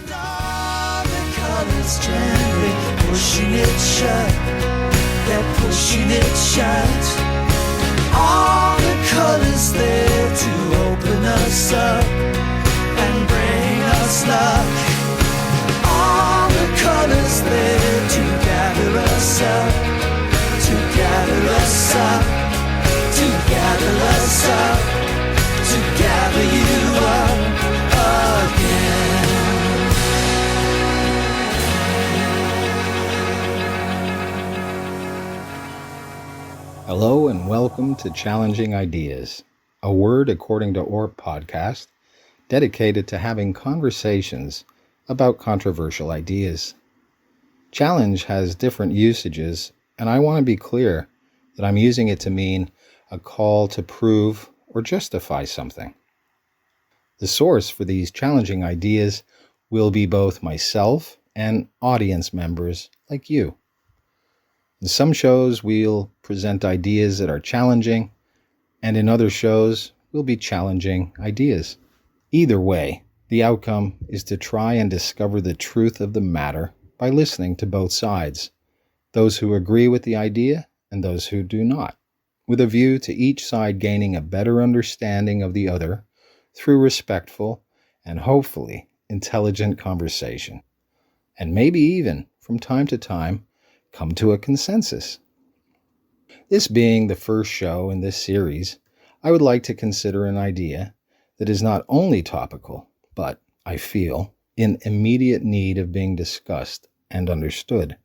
All the colors gently pushing it shut. They're pushing it shut. All the colors there to open us up and bring us luck. All the colors there to gather us up, to gather us up, to gather us up, to gather you up again. Hello and welcome to Challenging Ideas, a word according to ORP Podcast, dedicated to having conversations about controversial ideas. Challenge has different usages, and I want to be clear that I'm using it to mean a call to prove or justify something. The source for these challenging ideas will be both myself and audience members like you. In some shows, we'll present ideas that are challenging, and in other shows, we'll be challenging ideas. Either way, the outcome is to try and discover the truth of the matter by listening to both sides, those who agree with the idea and those who do not, with a view to each side gaining a better understanding of the other through respectful and hopefully intelligent conversation, and maybe even, from time to time, come to a consensus. This being the first show in this series, I would like to consider an idea that is not only topical, but, I feel, in immediate need of being discussed and understood.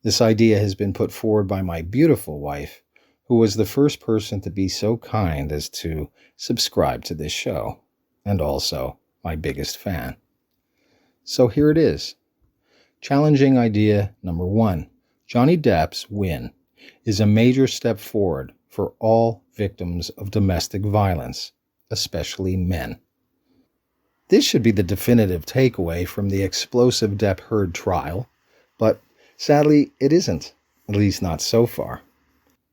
This idea has been put forward by my beautiful wife, who was the first person to be so kind as to subscribe to this show, and also my biggest fan. So here it is. Challenging idea number 1. Johnny Depp's win is a major step forward for all victims of domestic violence, especially men. This should be the definitive takeaway from the explosive Depp Heard trial, but sadly it isn't, at least not so far.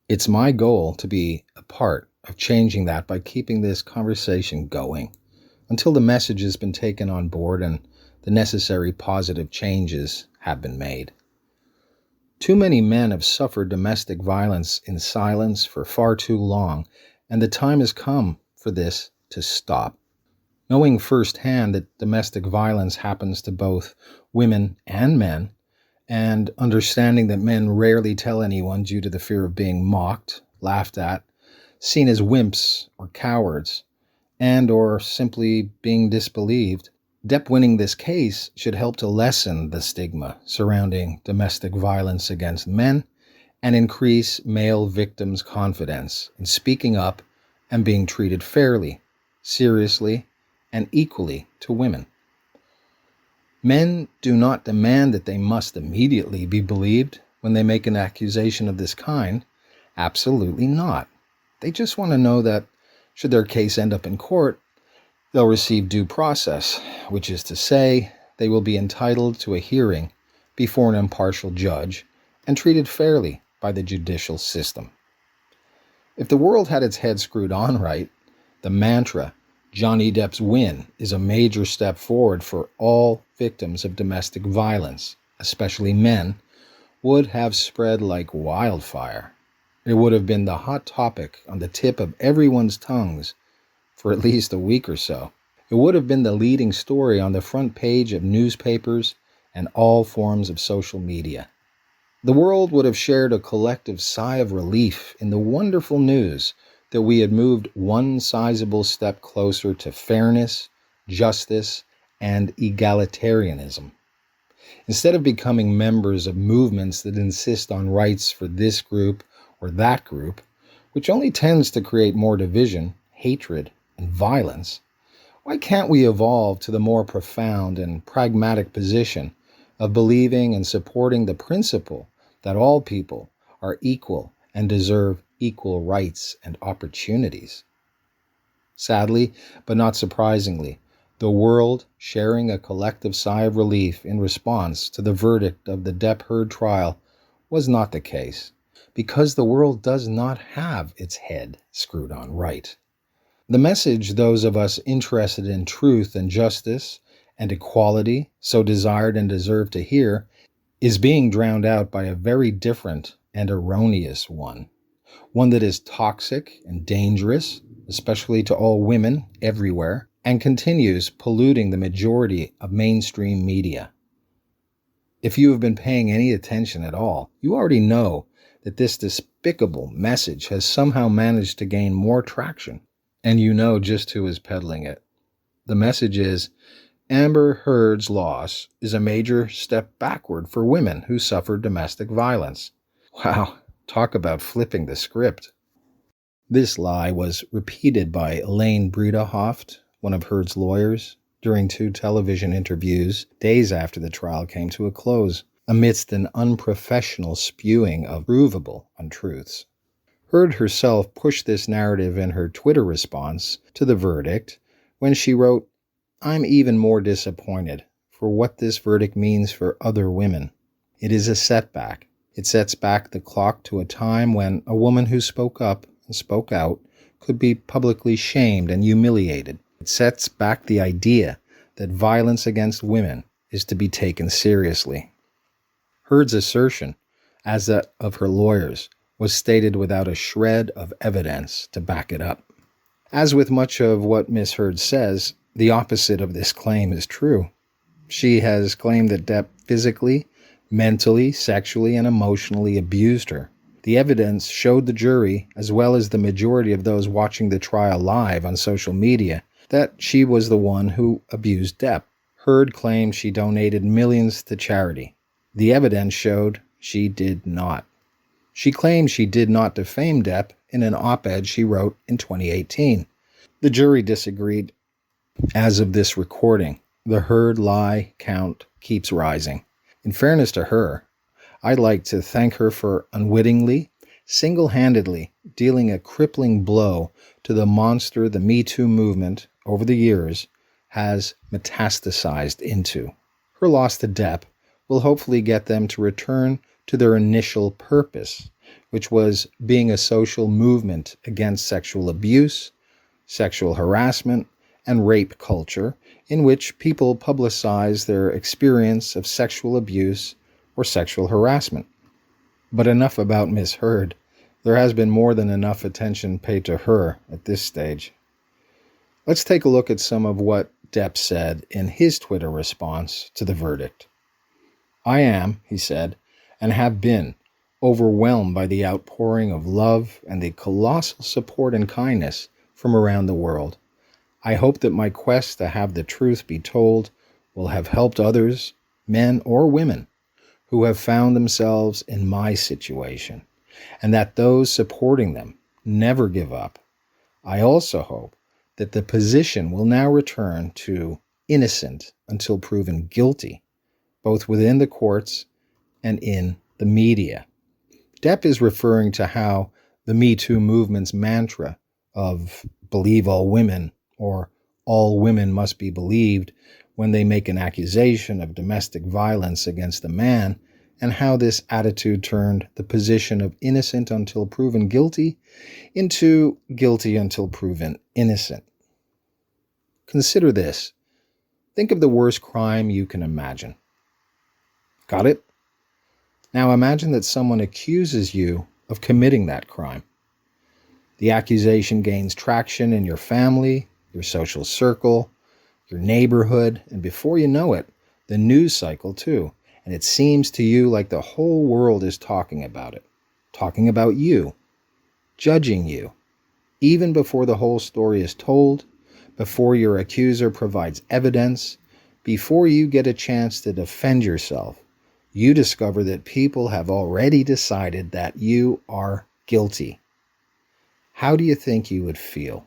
It's my goal to be a part of changing that by keeping this conversation going until the message has been taken on board and the necessary positive changes have been made. Too many men have suffered domestic violence in silence for far too long, and the time has come for this to stop. Knowing firsthand that domestic violence happens to both women and men, and understanding that men rarely tell anyone due to the fear of being mocked, laughed at, seen as wimps or cowards, and or simply being disbelieved, Depp winning this case should help to lessen the stigma surrounding domestic violence against men and increase male victims' confidence in speaking up and being treated fairly, seriously, and equally to women. Men do not demand that they must immediately be believed when they make an accusation of this kind. Absolutely not. They just want to know that, should their case end up in court, they'll receive due process, which is to say, they will be entitled to a hearing before an impartial judge and treated fairly by the judicial system. If the world had its head screwed on right, the mantra, Johnny Depp's win, is a major step forward for all victims of domestic violence, especially men, would have spread like wildfire. It would have been the hot topic on the tip of everyone's tongues for at least a week or so. It would have been the leading story on the front page of newspapers and all forms of social media. The world would have shared a collective sigh of relief in the wonderful news that we had moved one sizable step closer to fairness, justice, and egalitarianism. Instead of becoming members of movements that insist on rights for this group or that group, which only tends to create more division, hatred, and violence, why can't we evolve to the more profound and pragmatic position of believing and supporting the principle that all people are equal and deserve equal rights and opportunities? Sadly, but not surprisingly, the world sharing a collective sigh of relief in response to the verdict of the Depp Heard trial was not the case, because the world does not have its head screwed on right. The message those of us interested in truth and justice and equality, so desired and deserved to hear, is being drowned out by a very different and erroneous one that is toxic and dangerous, especially to all women everywhere, and continues polluting the majority of mainstream media. If you have been paying any attention at all, you already know that this despicable message has somehow managed to gain more traction, and you know just who is peddling it. The message is, Amber Heard's loss is a major step backward for women who suffer domestic violence. Wow, talk about flipping the script. This lie was repeated by Elaine Bredehoft, one of Heard's lawyers, during 2 television interviews days after the trial came to a close, amidst an unprofessional spewing of provable untruths. Heard herself pushed this narrative in her Twitter response to the verdict when she wrote, "I'm even more disappointed for what this verdict means for other women. It is a setback. It sets back the clock to a time when a woman who spoke up and spoke out could be publicly shamed and humiliated. It sets back the idea that violence against women is to be taken seriously." Heard's assertion, as that of her lawyers, was stated without a shred of evidence to back it up. As with much of what Miss Heard says, the opposite of this claim is true. She has claimed that Depp physically, mentally, sexually, and emotionally abused her. The evidence showed the jury, as well as the majority of those watching the trial live on social media, that she was the one who abused Depp. Heard claimed she donated millions to charity. The evidence showed she did not. She claimed she did not defame Depp in an op-ed she wrote in 2018. The jury disagreed. As of this recording, the Heard lie count keeps rising. In fairness to her, I'd like to thank her for unwittingly, single-handedly dealing a crippling blow to the monster the Me Too movement, over the years, has metastasized into. Her loss to Depp will hopefully get them to return to their initial purpose, which was being a social movement against sexual abuse, sexual harassment, and rape culture, in which people publicize their experience of sexual abuse or sexual harassment. But enough about Miss Heard. There has been more than enough attention paid to her at this stage. Let's take a look at some of what Depp said in his Twitter response to the verdict. "I am," he said, "and have been, overwhelmed by the outpouring of love and the colossal support and kindness from around the world. I hope that my quest to have the truth be told will have helped others, men or women, who have found themselves in my situation, and that those supporting them never give up. I also hope that the position will now return to innocent until proven guilty, both within the courts and in the media." Depp is referring to how the Me Too movement's mantra of "believe all women" or "all women must be believed" when they make an accusation of domestic violence against a man, and how this attitude turned the position of innocent until proven guilty into guilty until proven innocent. Consider this. Think of the worst crime you can imagine. Got it? Now imagine that someone accuses you of committing that crime. The accusation gains traction in your family, your social circle, your neighborhood, and before you know it, the news cycle too. And it seems to you like the whole world is talking about it, talking about you, judging you, even before the whole story is told, before your accuser provides evidence, before you get a chance to defend yourself. You discover that people have already decided that you are guilty. How do you think you would feel?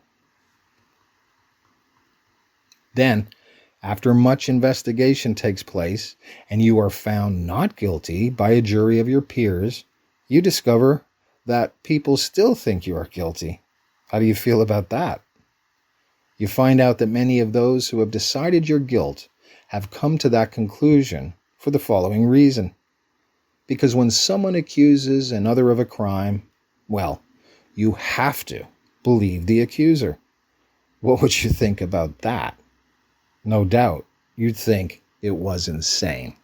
Then, after much investigation takes place and you are found not guilty by a jury of your peers, you discover that people still think you are guilty. How do you feel about that? You find out that many of those who have decided your guilt have come to that conclusion for the following reason. Because when someone accuses another of a crime, well, you have to believe the accuser. What would you think about that? No doubt, you'd think it was insane.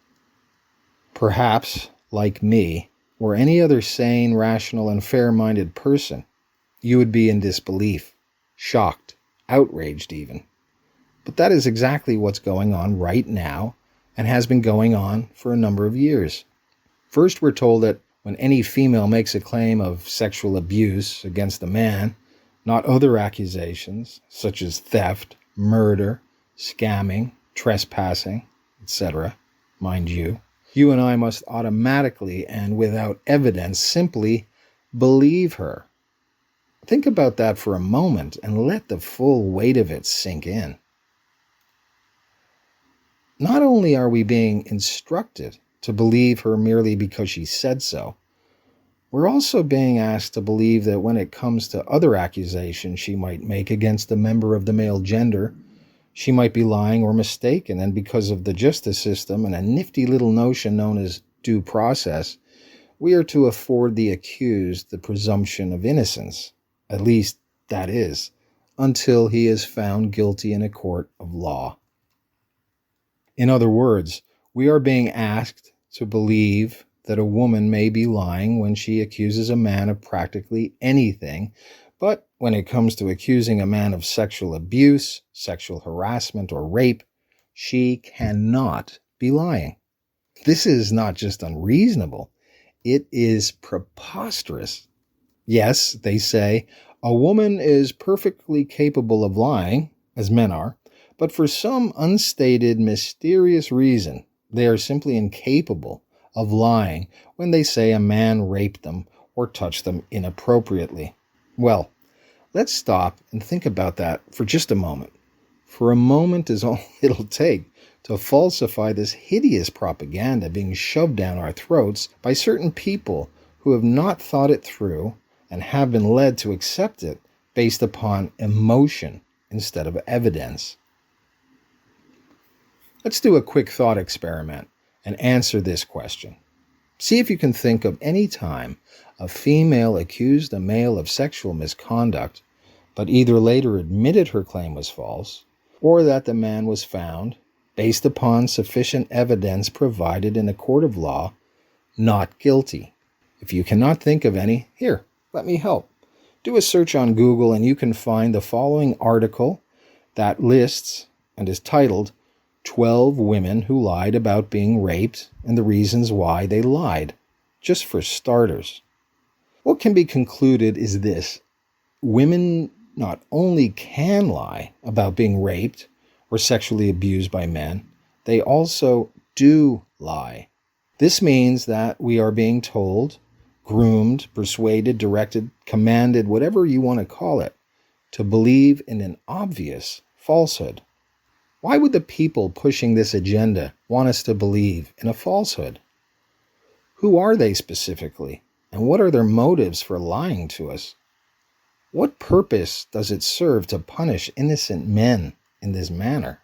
Perhaps, like me, or any other sane, rational, and fair-minded person, you would be in disbelief, shocked, outraged even. But that is exactly what's going on right now and has been going on for a number of years. First, we're told that when any female makes a claim of sexual abuse against a man, not other accusations such as theft, murder, scamming, trespassing, etc., mind you, you and I must automatically and without evidence simply believe her. Think about that for a moment and let the full weight of it sink in. Not only are we being instructed to believe her merely because she said so, we're also being asked to believe that when it comes to other accusations she might make against a member of the male gender, she might be lying or mistaken, and because of the justice system and a nifty little notion known as due process, we are to afford the accused the presumption of innocence, at least that is, until he is found guilty in a court of law. In other words, we are being asked to believe that a woman may be lying when she accuses a man of practically anything, but when it comes to accusing a man of sexual abuse, sexual harassment, or rape, she cannot be lying. This is not just unreasonable, it is preposterous. Yes, they say, a woman is perfectly capable of lying, as men are, but for some unstated, mysterious reason, they are simply incapable of lying when they say a man raped them or touched them inappropriately. Well, let's stop and think about that for just a moment. For a moment is all it'll take to falsify this hideous propaganda being shoved down our throats by certain people who have not thought it through and have been led to accept it based upon emotion instead of evidence. Let's do a quick thought experiment and answer this question. See if you can think of any time a female accused a male of sexual misconduct, but either later admitted her claim was false, or that the man was found, based upon sufficient evidence provided in a court of law, not guilty. If you cannot think of any, here, let me help. Do a search on Google and you can find the following article that lists and is titled 12 Women Who Lied About Being Raped and the Reasons Why They Lied, just for starters. What can be concluded is this: women not only can lie about being raped or sexually abused by men, they also do lie. This means that we are being told, groomed, persuaded, directed, commanded, whatever you want to call it, to believe in an obvious falsehood. Why would the people pushing this agenda want us to believe in a falsehood? Who are they specifically, and what are their motives for lying to us? What purpose does it serve to punish innocent men in this manner?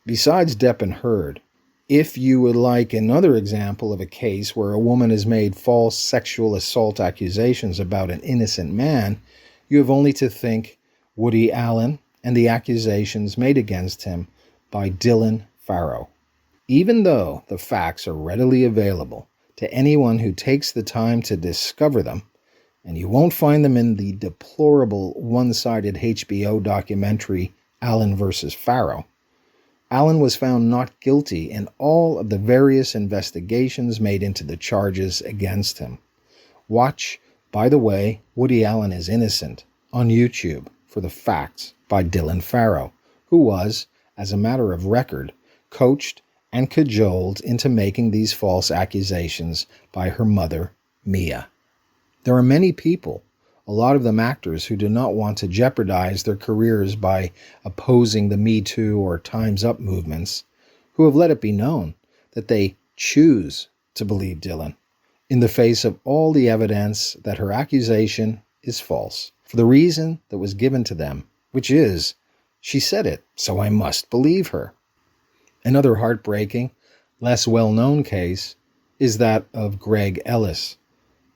Besides Depp and Heard, if you would like another example of a case where a woman has made false sexual assault accusations about an innocent man, you have only to think Woody Allen and the accusations made against him by Dylan Farrow. Even though the facts are readily available to anyone who takes the time to discover them, and you won't find them in the deplorable one-sided HBO documentary Allen vs. Farrow, Allen was found not guilty in all of the various investigations made into the charges against him. Watch, by the way, Woody Allen is Innocent on YouTube for the facts by Dylan Farrow, who was, as a matter of record, coached and cajoled into making these false accusations by her mother, Mia. There are many people, a lot of them actors, who do not want to jeopardize their careers by opposing the Me Too or Time's Up movements, who have let it be known that they choose to believe Dylan in the face of all the evidence that her accusation is false, for the reason that was given to them, which is, she said it, so I must believe her. Another heartbreaking, less well-known case is that of Greg Ellis.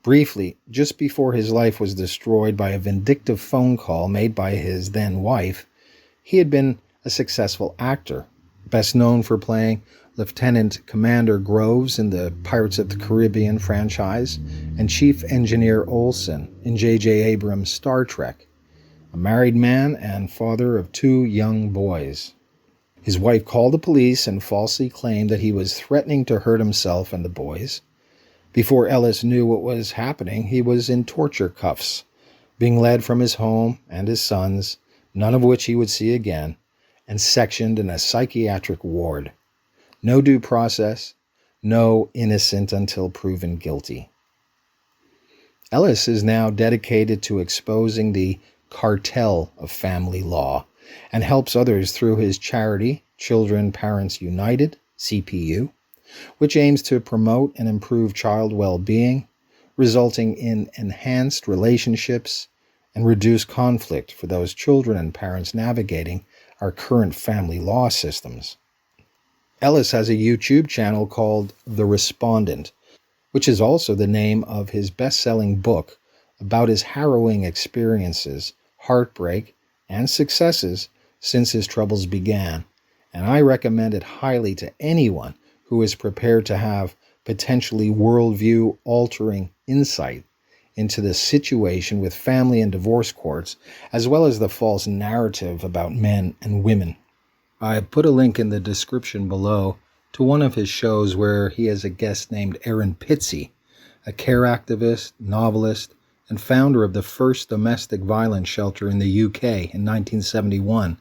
Briefly, just before his life was destroyed by a vindictive phone call made by his then-wife, he had been a successful actor best known for playing Lieutenant Commander Groves in the Pirates of the Caribbean franchise and Chief Engineer Olson in J.J. Abrams' Star Trek, a married man and father of 2 young boys. His wife called the police and falsely claimed that he was threatening to hurt himself and the boys. Before Ellis knew what was happening, he was in torture cuffs, being led from his home and his sons, none of which he would see again, and sectioned in a psychiatric ward. No due process, no innocent until proven guilty. Ellis is now dedicated to exposing the cartel of family law and helps others through his charity, Children Parents United, CPU, which aims to promote and improve child well-being, resulting in enhanced relationships and reduced conflict for those children and parents navigating our current family law systems. Ellis has a YouTube channel called The Respondent, which is also the name of his best-selling book about his harrowing experiences, heartbreak, and successes since his troubles began, and I recommend it highly to anyone who is prepared to have potentially worldview-altering insight into the situation with family and divorce courts, as well as the false narrative about men and women. I put a link in the description below to one of his shows where he has a guest named Aaron Pitsey, a care activist, novelist, and founder of the first domestic violence shelter in the UK in 1971,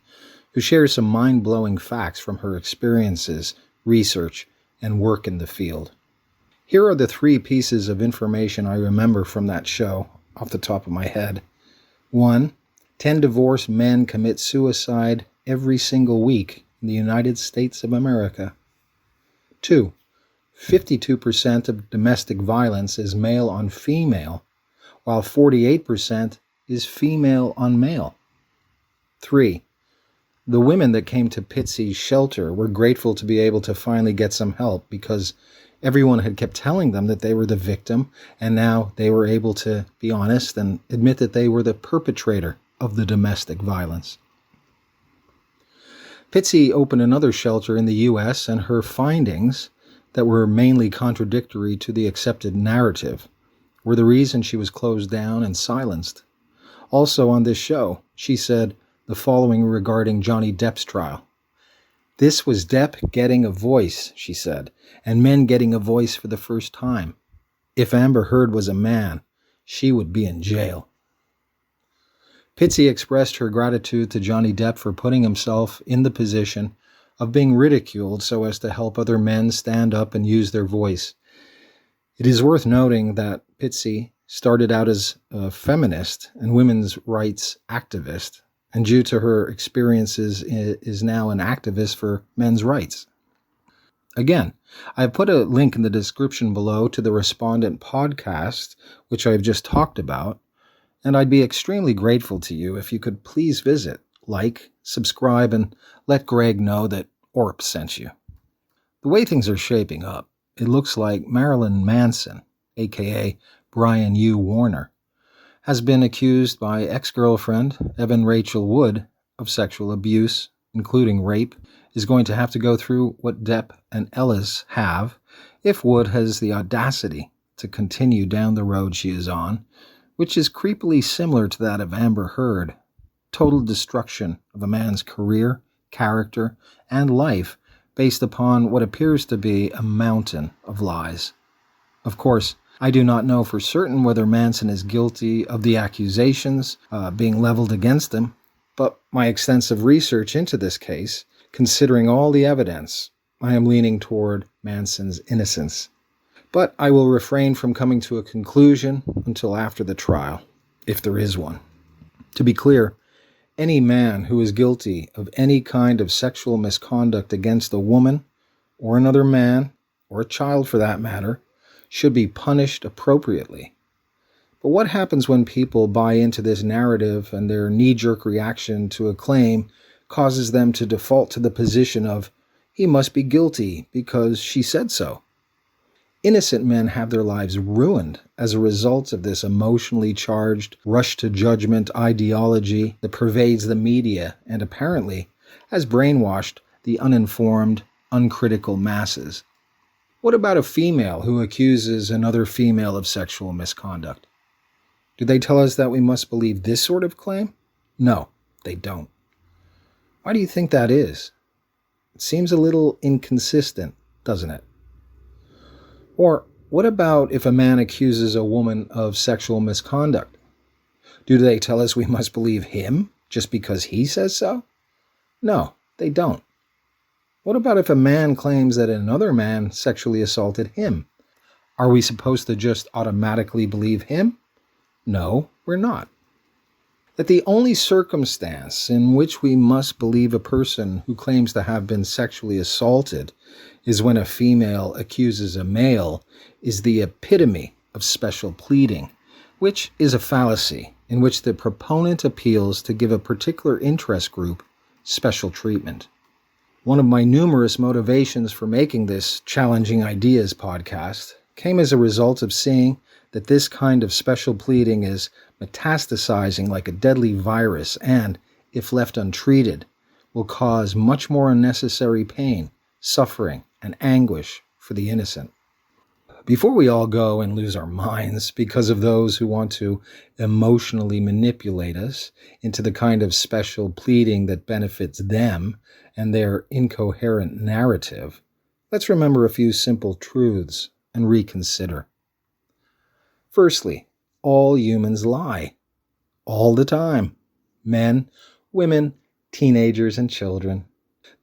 who shares some mind-blowing facts from her experiences, research, and work in the field. Here are the 3 pieces of information I remember from that show off the top of my head. 1. 10 divorced men commit suicide every single week in the United States of America. 2. 52% of domestic violence is male on female, while 48% is female on male. 3. The women that came to Pitsey's shelter were grateful to be able to finally get some help because everyone had kept telling them that they were the victim, and now they were able to be honest and admit that they were the perpetrator of the domestic violence. Pitsey opened another shelter in the U.S., and her findings, that were mainly contradictory to the accepted narrative, were the reason she was closed down and silenced. Also on this show, she said the following regarding Johnny Depp's trial. This was Depp getting a voice, she said, and men getting a voice for the first time. If Amber Heard was a man, she would be in jail. Pitsey expressed her gratitude to Johnny Depp for putting himself in the position of being ridiculed so as to help other men stand up and use their voice. It is worth noting that Pitsey started out as a feminist and women's rights activist, and due to her experiences is now an activist for men's rights. Again, I have put a link in the description below to the Respondent Podcast, which I've just talked about, and I'd be extremely grateful to you if you could please visit, like, subscribe, and let Greg know that ORP sent you. The way things are shaping up, it looks like Marilyn Manson, aka Brian U. Warner, has been accused by ex-girlfriend Evan Rachel Wood of sexual abuse, including rape, is going to have to go through what Depp and Ellis have if Wood has the audacity to continue down the road she is on, which is creepily similar to that of Amber Heard. Total destruction of a man's career, character, and life based upon what appears to be a mountain of lies. Of course, I do not know for certain whether Manson is guilty of the accusations being leveled against him, but my extensive research into this case, considering all the evidence, I am leaning toward Manson's innocence. But I will refrain from coming to a conclusion until after the trial, if there is one. To be clear, any man who is guilty of any kind of sexual misconduct against a woman, or another man, or a child for that matter, should be punished appropriately. But what happens when people buy into this narrative and their knee-jerk reaction to a claim causes them to default to the position of, he must be guilty because she said so? Innocent men have their lives ruined as a result of this emotionally charged, rush-to-judgment ideology that pervades the media and apparently has brainwashed the uninformed, uncritical masses. What about a female who accuses another female of sexual misconduct? Do they tell us that we must believe this sort of claim? No, they don't. Why do you think that is? It seems a little inconsistent, doesn't it? Or what about if a man accuses a woman of sexual misconduct? Do they tell us we must believe him just because he says so? No, they don't. What about if a man claims that another man sexually assaulted him? Are we supposed to just automatically believe him? No, we're not. That the only circumstance in which we must believe a person who claims to have been sexually assaulted is when a female accuses a male is the epitome of special pleading, which is a fallacy in which the proponent appeals to give a particular interest group special treatment. One of my numerous motivations for making this Challenging Ideas podcast came as a result of seeing that this kind of special pleading is metastasizing like a deadly virus and, if left untreated, will cause much more unnecessary pain, suffering, and anguish for the innocent. Before we all go and lose our minds because of those who want to emotionally manipulate us into the kind of special pleading that benefits them and their incoherent narrative, let's remember a few simple truths and reconsider. Firstly, all humans lie. All the time. Men, women, teenagers, and children.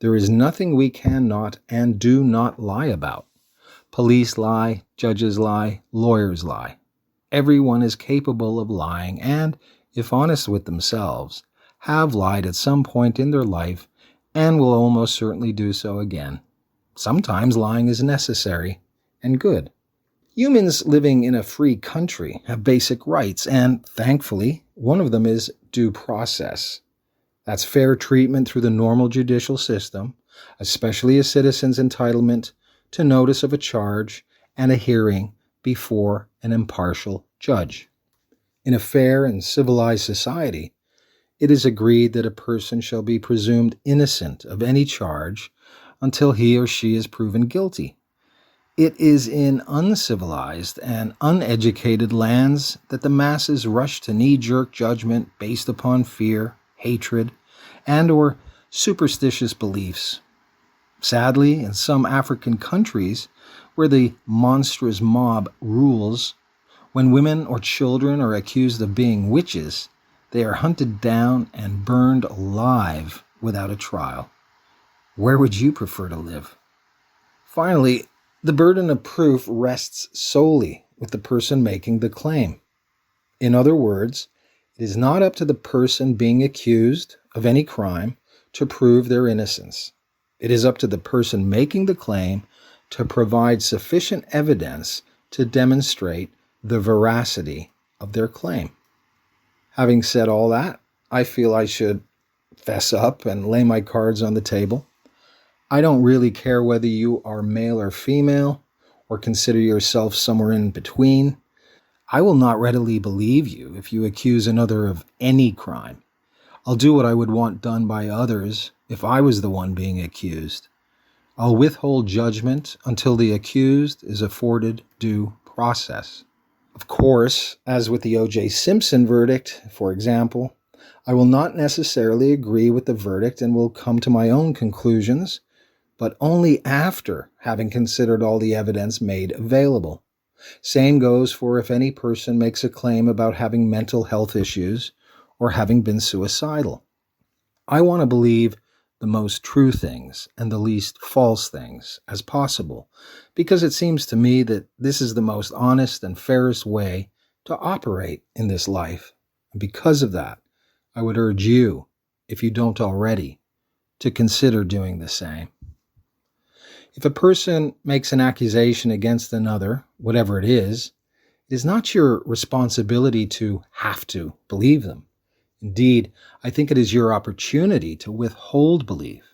There is nothing we cannot and do not lie about. Police lie, judges lie, lawyers lie. Everyone is capable of lying and, if honest with themselves, have lied at some point in their life and will almost certainly do so again. Sometimes lying is necessary and good. Humans living in a free country have basic rights, and thankfully, one of them is due process. That's fair treatment through the normal judicial system, especially a citizen's entitlement to notice of a charge and a hearing before an impartial judge. In a fair and civilized society, it is agreed that a person shall be presumed innocent of any charge until he or she is proven guilty. It is in uncivilized and uneducated lands that the masses rush to knee-jerk judgment based upon fear, hatred, and or superstitious beliefs. Sadly, in some African countries where the monstrous mob rules, when women or children are accused of being witches, they are hunted down and burned alive without a trial. Where would you prefer to live? Finally, the burden of proof rests solely with the person making the claim. In other words, it is not up to the person being accused of any crime to prove their innocence. It is up to the person making the claim to provide sufficient evidence to demonstrate the veracity of their claim. Having said all that, I feel I should fess up and lay my cards on the table. I don't really care whether you are male or female, or consider yourself somewhere in between. I will not readily believe you if you accuse another of any crime. I'll do what I would want done by others if I was the one being accused. I'll withhold judgment until the accused is afforded due process. Of course, as with the O.J. Simpson verdict, for example, I will not necessarily agree with the verdict and will come to my own conclusions, but only after having considered all the evidence made available. Same goes for if any person makes a claim about having mental health issues or having been suicidal. I want to believe the most true things and the least false things as possible, because it seems to me that this is the most honest and fairest way to operate in this life. And because of that, I would urge you, if you don't already, to consider doing the same. If a person makes an accusation against another, whatever it is not your responsibility to have to believe them. Indeed, I think it is your opportunity to withhold belief,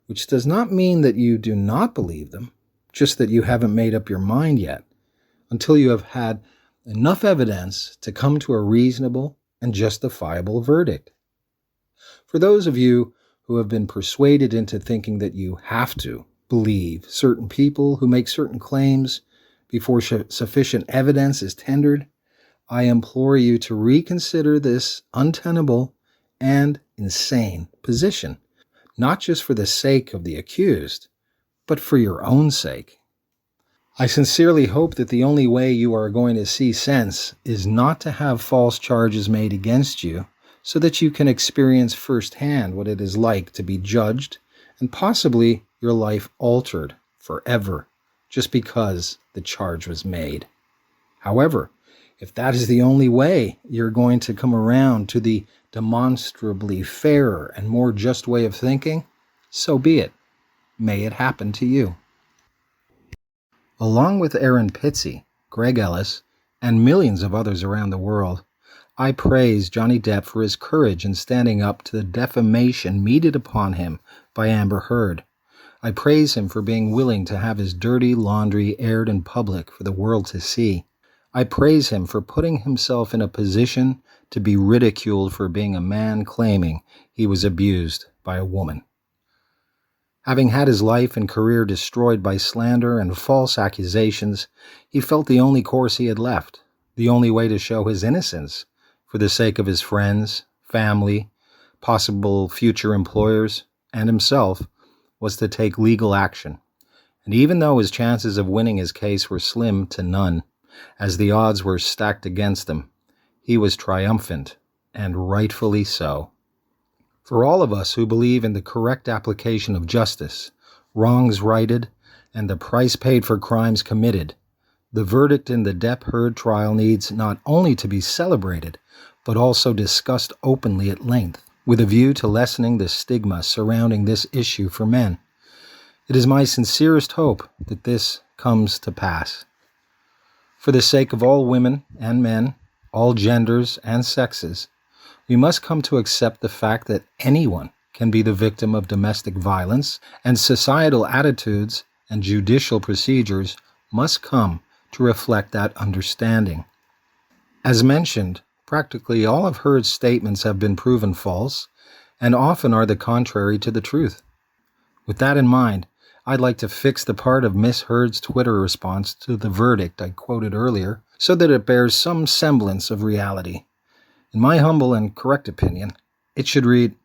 which does not mean that you do not believe them, just that you haven't made up your mind yet, until you have had enough evidence to come to a reasonable and justifiable verdict. For those of you who have been persuaded into thinking that you have to believe certain people who make certain claims before sufficient evidence is tendered, I implore you to reconsider this untenable and insane position, not just for the sake of the accused, but for your own sake. I sincerely hope that the only way you are going to see sense is not to have false charges made against you so that you can experience firsthand what it is like to be judged and possibly your life altered forever just because the charge was made. However, if that is the only way you're going to come around to the demonstrably fairer and more just way of thinking, so be it. May it happen to you. Along with Aaron Pitsey, Greg Ellis, and millions of others around the world, I praise Johnny Depp for his courage in standing up to the defamation meted upon him by Amber Heard. I praise him for being willing to have his dirty laundry aired in public for the world to see. I praise him for putting himself in a position to be ridiculed for being a man claiming he was abused by a woman. Having had his life and career destroyed by slander and false accusations, he felt the only course he had left, the only way to show his innocence, for the sake of his friends, family, possible future employers, and himself, was to take legal action. And even though his chances of winning his case were slim to none, as the odds were stacked against him, he was triumphant, and rightfully so. For all of us who believe in the correct application of justice, wrongs righted, and the price paid for crimes committed, the verdict in the Depp-Heard trial needs not only to be celebrated, but also discussed openly at length, with a view to lessening the stigma surrounding this issue for men. It is my sincerest hope that this comes to pass. For the sake of all women and men, all genders and sexes, we must come to accept the fact that anyone can be the victim of domestic violence, and societal attitudes and judicial procedures must come to reflect that understanding. As mentioned, practically all of Heard's statements have been proven false, and often are the contrary to the truth. With that in mind, I'd like to fix the part of Miss Heard's Twitter response to the verdict I quoted earlier, so that it bears some semblance of reality. In my humble and correct opinion, it should read,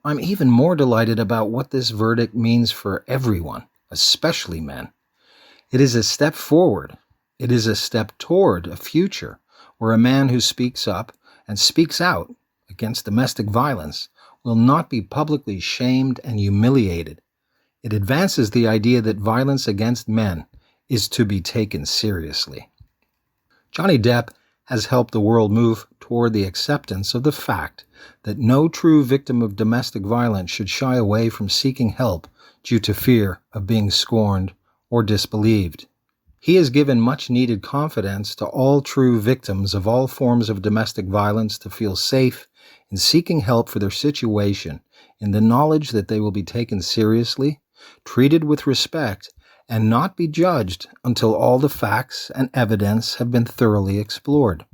"I'm even more delighted about what this verdict means for everyone, especially men. It is a step forward. It is a step toward a future where a man who speaks up and speaks out against domestic violence will not be publicly shamed and humiliated. It advances the idea that violence against men is to be taken seriously." Johnny Depp has helped the world move toward the acceptance of the fact that no true victim of domestic violence should shy away from seeking help due to fear of being scorned or disbelieved. He has given much-needed confidence to all true victims of all forms of domestic violence to feel safe in seeking help for their situation in the knowledge that they will be taken seriously, treated with respect, and not be judged until all the facts and evidence have been thoroughly explored.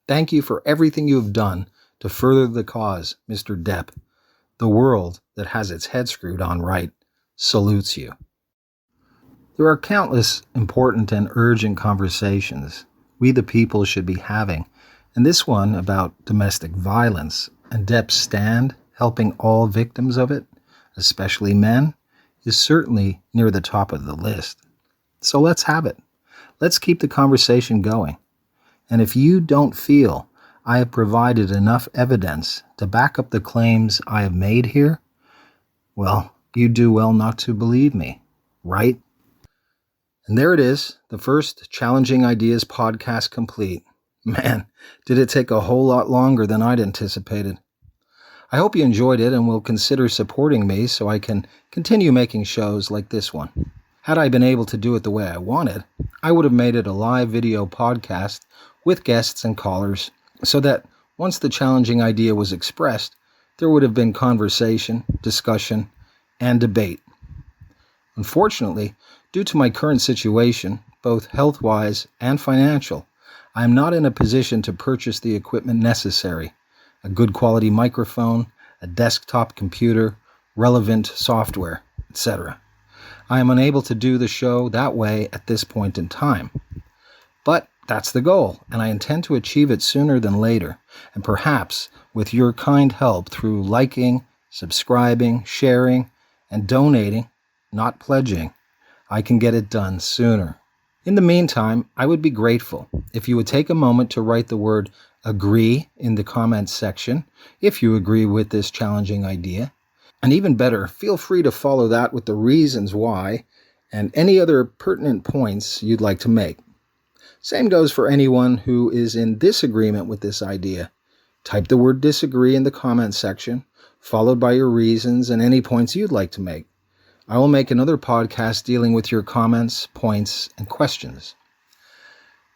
Thank you for everything you have done to further the cause, Mr. Depp. The world that has its head screwed on right salutes you. There are countless important and urgent conversations we the people should be having, and this one about domestic violence and Depp's stand helping all victims of it, especially men, is certainly near the top of the list. So let's have it. Let's keep the conversation going. And if you don't feel I have provided enough evidence to back up the claims I have made here, well, you do well not to believe me, right? And there it is, the first Challenging Ideas podcast complete. Man, did it take a whole lot longer than I'd anticipated. I hope you enjoyed it and will consider supporting me so I can continue making shows like this one. Had I been able to do it the way I wanted, I would have made it a live video podcast with guests and callers so that once the challenging idea was expressed, there would have been conversation, discussion, and debate. Unfortunately, due to my current situation, both health-wise and financial, I am not in a position to purchase the equipment necessary: a good quality microphone, a desktop computer, relevant software, etc. I am unable to do the show that way at this point in time. But that's the goal, and I intend to achieve it sooner than later, and perhaps with your kind help through liking, subscribing, sharing, and donating, not pledging, I can get it done sooner. In the meantime, I would be grateful if you would take a moment to write the word agree in the comments section if you agree with this challenging idea. And even better, feel free to follow that with the reasons why and any other pertinent points you'd like to make. Same goes for anyone who is in disagreement with this idea. Type the word disagree in the comments section, followed by your reasons and any points you'd like to make. I will make another podcast dealing with your comments, points, and questions.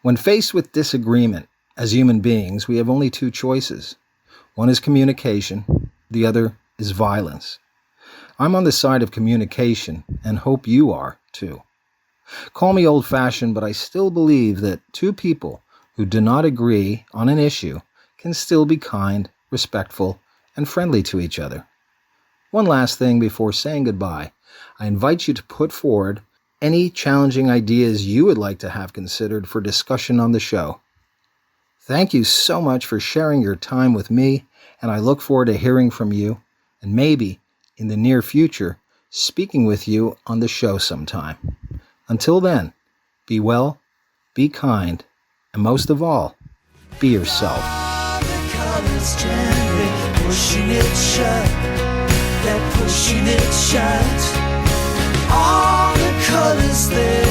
When faced with disagreement, as human beings, we have only two choices. One is communication, the other is violence. I'm on the side of communication and hope you are too. Call me old-fashioned, but I still believe that two people who do not agree on an issue can still be kind, respectful, and friendly to each other. One last thing before saying goodbye. I invite you to put forward any challenging ideas you would like to have considered for discussion on the show. Thank you so much for sharing your time with me, and I look forward to hearing from you, and maybe, in the near future, speaking with you on the show sometime. Until then, be well, be kind, and most of all, be yourself. Pushing it shut, that pushing it shut. All the colors there